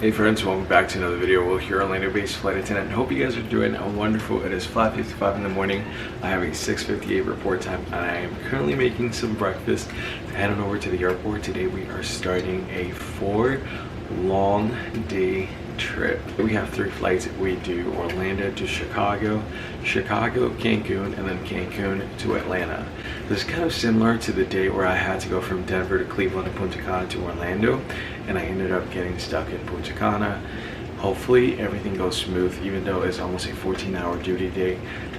Hey friends, welcome back to another video. We're here Orlando-based flight attendant. Hope you guys are doing wonderful. It is 5:55 in the morning. I have a 6:58 report time, and I am currently making some breakfast to head on over to the airport. Today we are starting a 4-long day trip. We have 3 flights. We do Orlando to Chicago, Chicago, Cancun, and then Cancun to Atlanta. This is kind of similar to the day where I had to go from Denver to Cleveland to Punta Cana to Orlando, and I ended up getting stuck in Punta Cana. Hopefully everything goes smooth, even though it's almost a 14-hour duty day.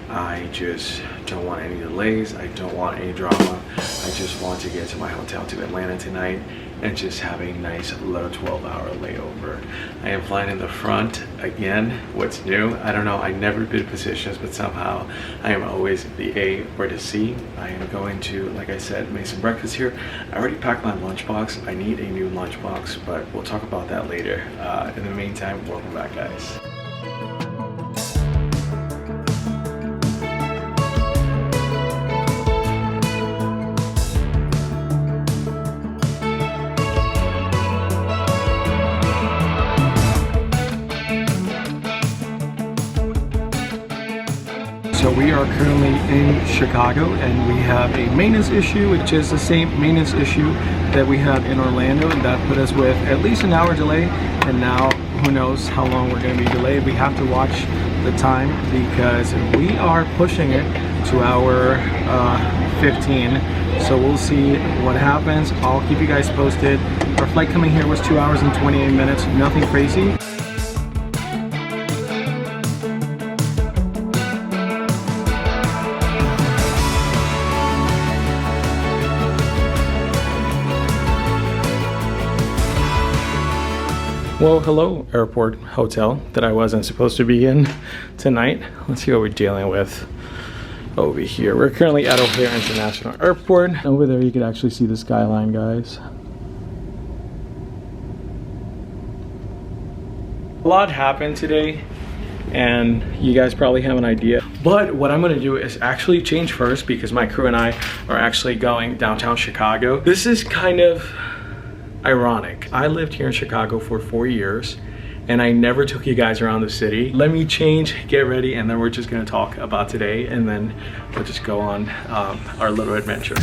I just don't want any delays. I don't want any drama. I just want to get to my hotel to Atlanta tonight and just have a nice low 12-hour layover. I am flying in the front again. What's new? I don't know. I never bid positions, but somehow I am always the A or the C. I am going to, like I said, make some breakfast here. I already packed my lunchbox. I need a new lunchbox, but we'll talk about that later. In the meantime, welcome back, guys. So we are currently in Chicago, and we have a maintenance issue, which is the same maintenance issue that we had in Orlando, and that put us with at least an hour delay. And now who knows how long we're going to be delayed. We have to watch the time because we are pushing it to hour 15. So we'll see what happens. I'll keep you guys posted. Our flight coming here was 2 hours and 28 minutes, nothing crazy. Well, hello, airport hotel that I wasn't supposed to be in tonight. Let's see what we're dealing with over here. We're currently at O'Hare International Airport. Over there, you can actually see the skyline, guys. A lot happened today, and you guys probably have an idea. But what I'm gonna do is actually change first because my crew and I are actually going downtown Chicago. This is kind of ironic. I lived here in Chicago for 4 years and I never took you guys around the city. Let me change, get ready, and then we're just gonna talk about today, and then we'll just go on our little adventure.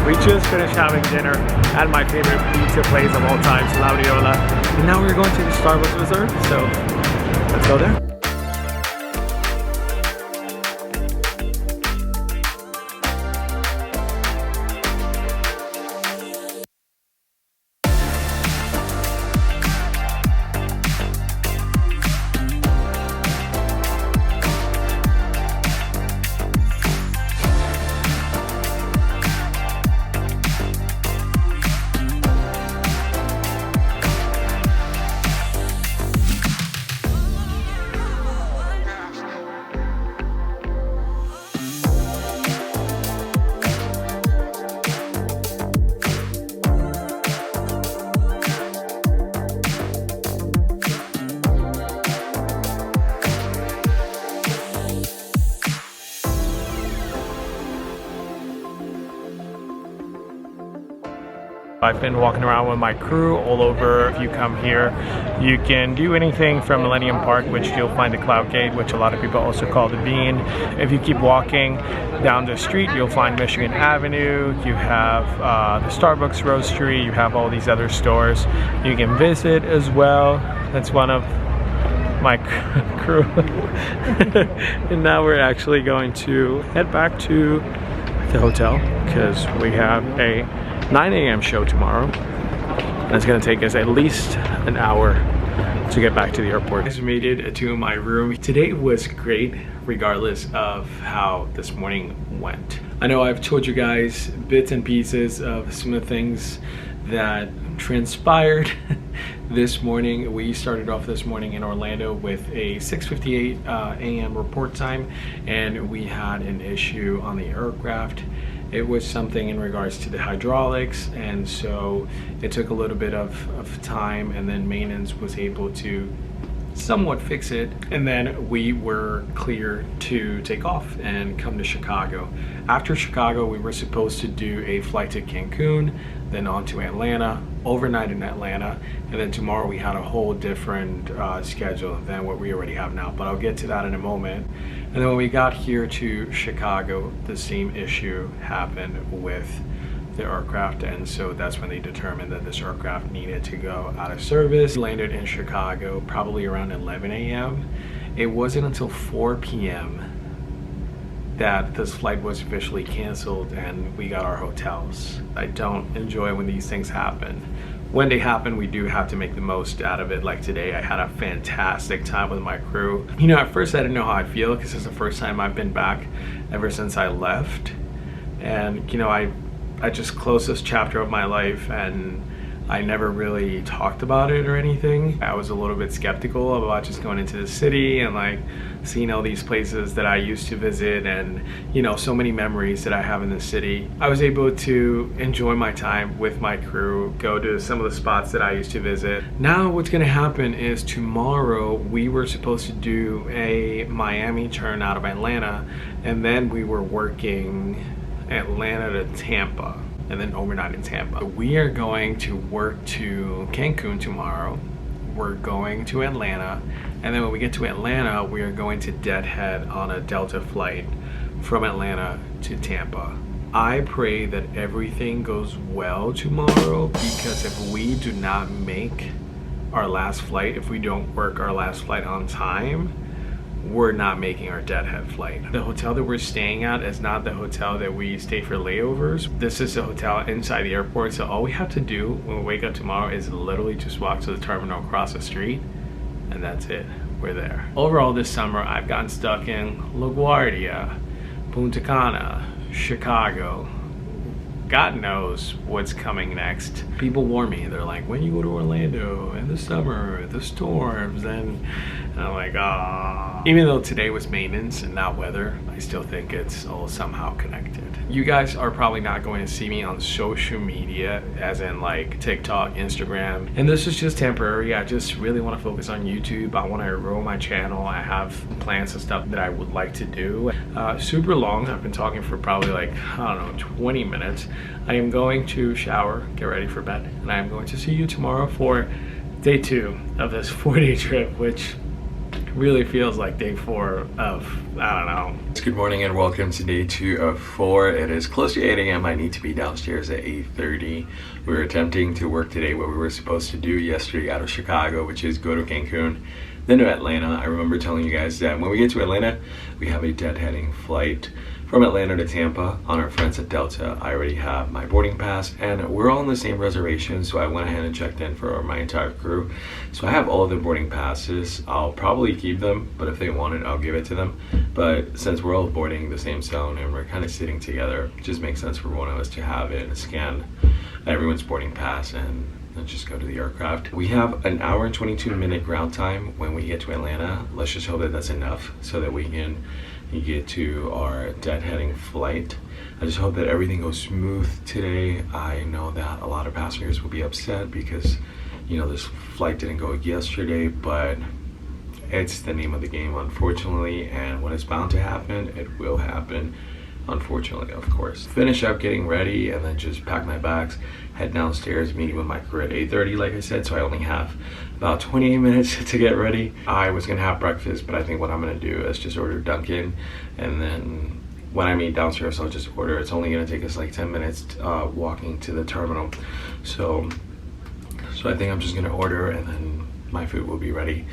We just finished having dinner at my favorite pizza place of all time, Laudiola. And now we're going to the Starbucks Reserve, so let's go there. I've been walking around with my crew all over. If you come here, you can do anything from Millennium Park, which you'll find the Cloud Gate, which a lot of people also call the Bean. If you keep walking down the street, you'll find Michigan Avenue. You have the Starbucks Roastery. You have all these other stores you can visit as well. That's one of my crew. And now we're actually going to head back to the hotel because we have a 9 a.m. show tomorrow, and it's gonna take us at least an hour to get back to the airport. I just made it to my room. Today was great. regardless of how this morning went. I know I've told you guys bits and pieces of some of the things that transpired this morning. We started off this morning in Orlando with a 6:58 a.m. report time, and we had an issue on the aircraft. It was something in regards to the hydraulics, and so it took a little bit of time, and then maintenance was able to somewhat fix it, and then we were clear to take off and come to Chicago. After Chicago, we were supposed to do a flight to Cancun, then on to Atlanta, overnight in Atlanta, and then tomorrow we had a whole different schedule than what we already have now, but I'll get to that in a moment. And then when we got here to Chicago, the same issue happened with the aircraft, and so that's when they determined that this aircraft needed to go out of service. We landed in Chicago probably around 11 a.m. It wasn't until 4 p.m. that this flight was officially canceled and we got our hotels. I don't enjoy when these things happen. When they happen, we do have to make the most out of it. Like today, I had a fantastic time with my crew. You know, at first I didn't know how I'd feel because it's the first time I've been back ever since I left. And you know, I just closed this chapter of my life and I never really talked about it or anything. I was a little bit skeptical about just going into the city and like seeing all these places that I used to visit, and you know, so many memories that I have in the city. I was able to enjoy my time with my crew, go to some of the spots that I used to visit. Now what's gonna happen is tomorrow we were supposed to do a Miami turn out of Atlanta, and then we were working Atlanta to Tampa, and then overnight in Tampa. We are going to work to Cancun tomorrow. We're going to Atlanta, and then when we get to Atlanta, we are going to deadhead on a Delta flight from Atlanta to Tampa. I pray that everything goes well tomorrow, because if we do not make our last flight, if we don't work our last flight on time, we're not making our deadhead flight. The hotel that we're staying at is not the hotel that we stay for layovers. This is a hotel inside the airport, so all we have to do when we wake up tomorrow is literally just walk to the terminal across the street, and that's it. We're there. Overall this summer, I've gotten stuck in LaGuardia, Punta Cana, Chicago. God knows what's coming next. People warn me, they're like, when you go to Orlando in the summer, the storms, and I'm like, ah. Even though today was maintenance and not weather, I still think it's all somehow connected. You guys are probably not going to see me on social media, as in like TikTok, Instagram, and this is just temporary. I just really want to focus on YouTube. I want to grow my channel. I have plans and stuff that I would like to do. Super long. I've been talking for probably like, I don't know, 20 minutes. I am going to shower, get ready for bed, and I am going to see you tomorrow for day 2 of this 4-day trip, which really feels like day 4 of, I don't know. Good morning and welcome to day 2 of 4. It is close to 8 a.m. I need to be downstairs at 8:30. We're attempting to work today what we were supposed to do yesterday out of Chicago, which is go to Cancun, then to Atlanta. I remember telling you guys that when we get to Atlanta, we have a deadheading flight from Atlanta to Tampa on our friends at Delta. I already have my boarding pass, and we're all on the same reservation, so I went ahead and checked in for my entire crew. So I have all of the boarding passes. I'll probably keep them, but if they want it, I'll give it to them. But since we're all boarding the same zone and we're kind of sitting together, it just makes sense for one of us to have it and scan everyone's boarding pass and just go to the aircraft. We have an hour and 22-minute ground time when we get to Atlanta. Let's just hope that that's enough so that we can get to our deadheading flight. I just hope that everything goes smooth today. I know that a lot of passengers will be upset because, you know, this flight didn't go yesterday, but it's the name of the game, unfortunately, and when it's bound to happen, it will happen. Unfortunately, of course. Finish up getting ready and then just pack my bags, head downstairs, meeting with my crew at 8:30, like I said, so I only have about 28 minutes to get ready. I was gonna have breakfast, but I think what I'm gonna do is just order Dunkin', and then when I meet downstairs, I'll just order. It's only gonna take us like 10 minutes walking to the terminal. So I think I'm just gonna order, and then my food will be ready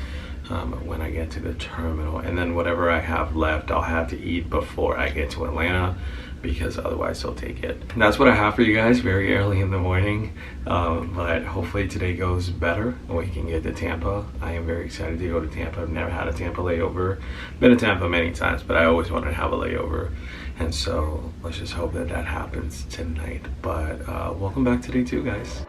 when I get to the terminal, and then whatever I have left I'll have to eat before I get to Atlanta. because otherwise they'll take it. And that's what I have for you guys very early in the morning, but hopefully today goes better and we can get to Tampa. I am very excited to go to Tampa. I've never had a Tampa layover. Been to Tampa many times, but I always wanted to have a layover, and so let's just hope that that happens tonight. But welcome back to day 2, guys.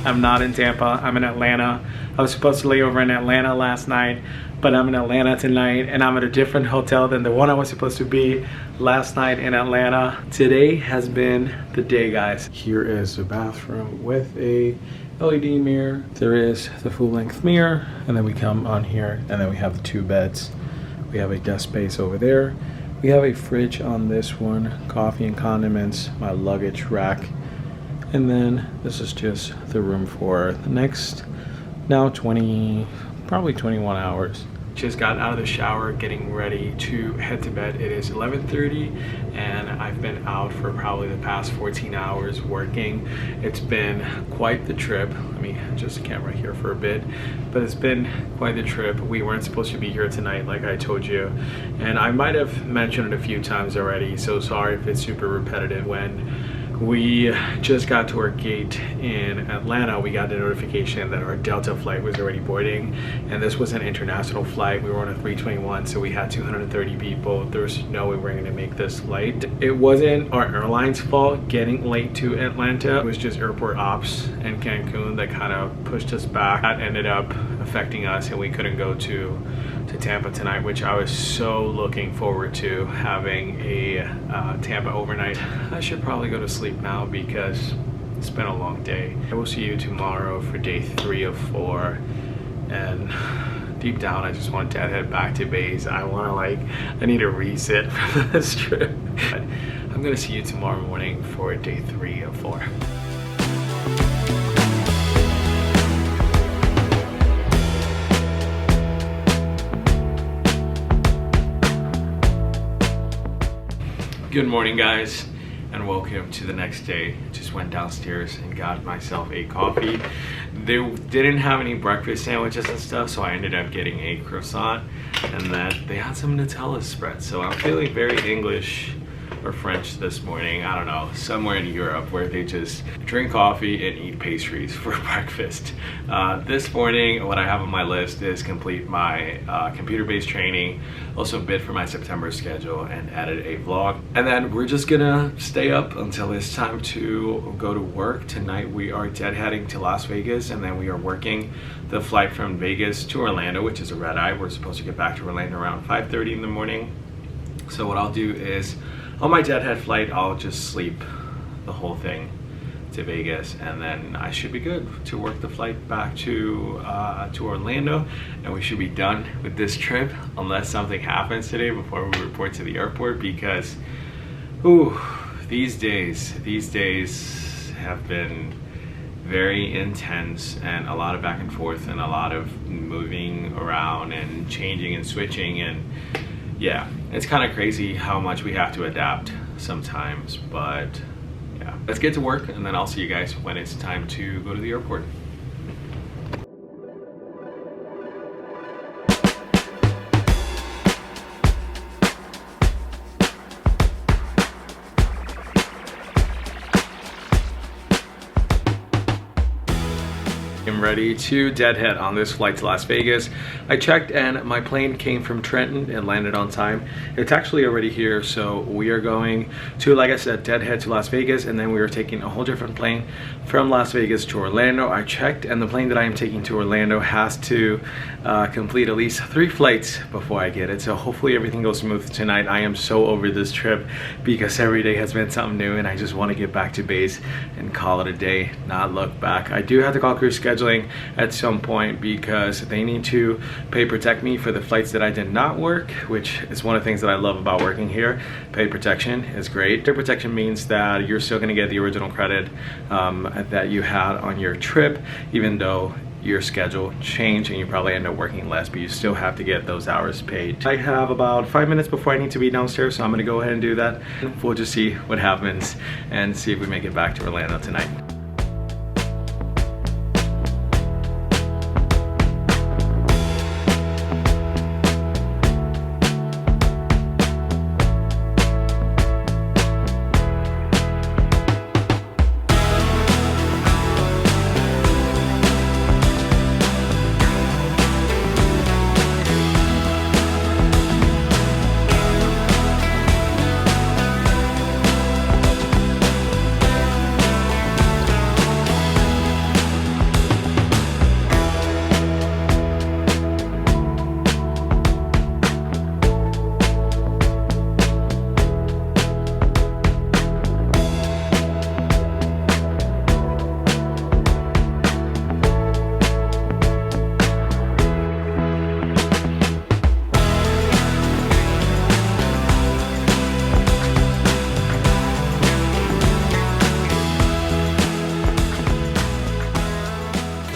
I'm not in Tampa, I'm in Atlanta. I was supposed to lay over in Atlanta last night, but I'm in Atlanta tonight, and I'm at a different hotel than the one I was supposed to be last night in Atlanta. Today has been the day, guys. Here is the bathroom with a LED mirror. There is the full-length mirror, and then we come on here, and then we have the 2 beds. We have a desk space over there. We have a fridge on this one, coffee and condiments, my luggage rack. And then this is just the room for the next now probably 21 hours. Just got out of the shower, getting ready to head to bed. It is 11:30 and I've been out for probably the past 14 hours working. It's been quite the trip. Let me adjust the camera here for a bit, but it's been quite the trip. We weren't supposed to be here tonight, like I told you, and I might have mentioned it a few times already, so sorry if it's super repetitive. When we just got to our gate in Atlanta, we got the notification that our Delta flight was already boarding, and this was an international flight. We were on a 321, so we had 230 people. There was no way we were going to make this flight. It wasn't our airline's fault getting late to Atlanta. It was just airport ops in Cancun that kind of pushed us back. That ended up affecting us, and we couldn't go to Tampa tonight, which I was so looking forward to, having a Tampa overnight. I should probably go to sleep now because it's been a long day. I will see you tomorrow for day 3 of 4, and deep down I just want to head back to base. I need a reset from this trip. But I'm gonna see you tomorrow morning for day 3 of 4. Good morning, guys, and welcome to the next day. Just went downstairs and got myself a coffee. They didn't have any breakfast sandwiches and stuff, so I ended up getting a croissant, and then they had some Nutella spread. So I'm feeling very English or French this morning. I don't know, somewhere in Europe where they just drink coffee and eat pastries for breakfast. This morning, what I have on my list is complete my computer-based training, also bid for my September schedule, and edit a vlog. And then we're just gonna stay up until it's time to go to work. Tonight we are deadheading to Las Vegas, and then we are working the flight from Vegas to Orlando, which is a red eye. We're supposed to get back to Orlando around 5:30 in the morning. So what I'll do is, on my deadhead flight, I'll just sleep the whole thing to Vegas, and then I should be good to work the flight back to Orlando, and we should be done with this trip unless something happens today before we report to the airport, because these days have been very intense, and a lot of back and forth and a lot of moving around and changing and switching, and yeah, it's kind of crazy how much we have to adapt sometimes, but yeah. Let's get to work, and then I'll see you guys when it's time to go to the airport. I'm ready to deadhead on this flight to Las Vegas. I checked and my plane came from Trenton and landed on time. It's actually already here, so we are going to, like I said, deadhead to Las Vegas, and then we are taking a whole different plane from Las Vegas to Orlando. I checked, and the plane that I am taking to Orlando has to complete at least 3 flights before I get it, so hopefully everything goes smooth tonight. I am so over this trip because every day has been something new, and I just want to get back to base and call it a day, not look back. I do have to call crew scheduling at some point because they need to pay protect me for the flights that I did not work, which is one of the things that I love about working here. Pay protection is great. Pay protection means that you're still going to get the original credit that you had on your trip, even though your schedule change and you probably end up working less, but you still have to get those hours paid. I have about 5 minutes before I need to be downstairs, so I'm gonna go ahead and do that. We'll just see what happens and see if we make it back to Orlando tonight.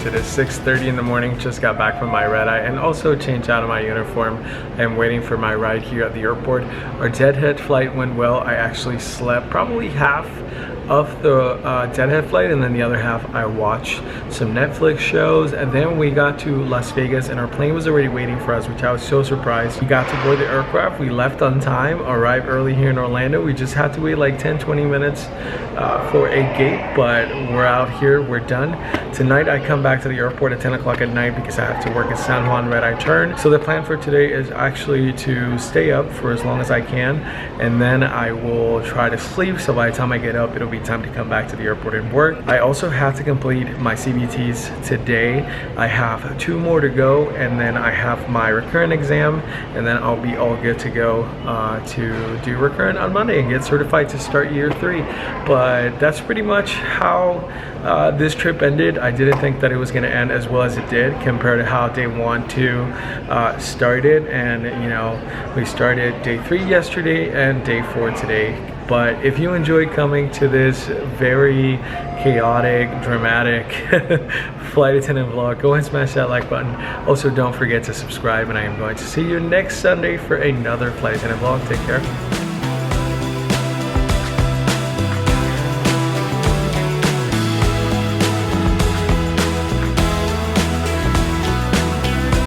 It is 6:30 in the morning, just got back from my red eye and also changed out of my uniform. I'm waiting for my ride here at the airport. Our deadhead flight went well. I actually slept probably half of the deadhead flight, and then the other half I watched some Netflix shows, and then we got to Las Vegas and our plane was already waiting for us, which I was so surprised. We got to board the aircraft, we left on time, arrived early here in Orlando. We just had to wait like 10-20 minutes for a gate, but we're out here, we're done. Tonight I come back to the airport at 10 o'clock at night because I have to work at San Juan red eye turn. So the plan for today is actually to stay up for as long as I can, and then I will try to sleep, so by the time I get up it'll be time to come back to the airport and work. I also have to complete my CBTs today. I have 2 more to go, and then I have my recurrent exam, and then I'll be all good to go to do recurrent on Monday and get certified to start year 3. But that's pretty much how this trip ended. I didn't think that it was going to end as well as it did compared to how day 1 2 started, and you know, we started day 3 yesterday and day 4 today. But if you enjoyed coming to this very chaotic, dramatic flight attendant vlog, go ahead and smash that like button. Also, don't forget to subscribe, and I am going to see you next Sunday for another flight attendant vlog. Take care.